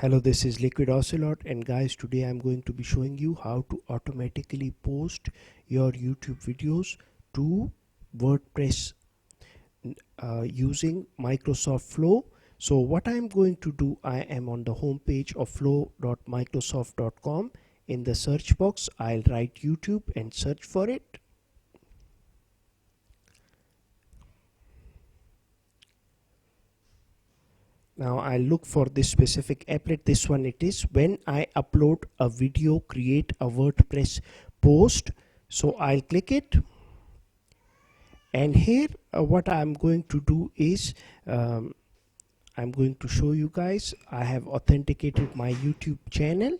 Hello, this is LiquidOcelot, and guys, today I'm going to be showing you how to automatically post your YouTube videos to WordPress using Microsoft Flow. So what I'm going to do, I am on the home page of flow.microsoft.com. In the search box, I'll write YouTube and search for it. Now I'll look for this specific applet. This one it is. When I upload a video, create a WordPress post. So I'll click it, and here what I'm going to do is I'm going to show you guys. I have authenticated my YouTube channel.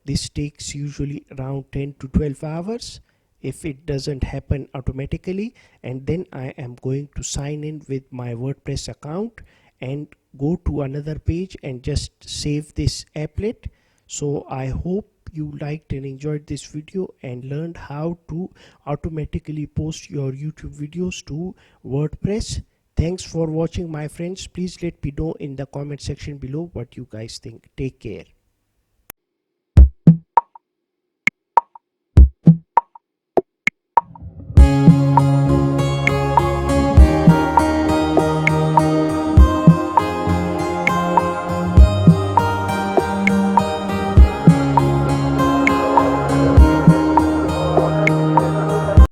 This takes usually around 10 to 12 hours if it doesn't happen automatically, and then I am going to sign in with my WordPress account and go to another page and just save this applet. So I hope you liked and enjoyed this video and learned how to automatically post your YouTube videos to WordPress. Thanks for watching, my friends. Please let me know in the comment section below what you guys think. Take care.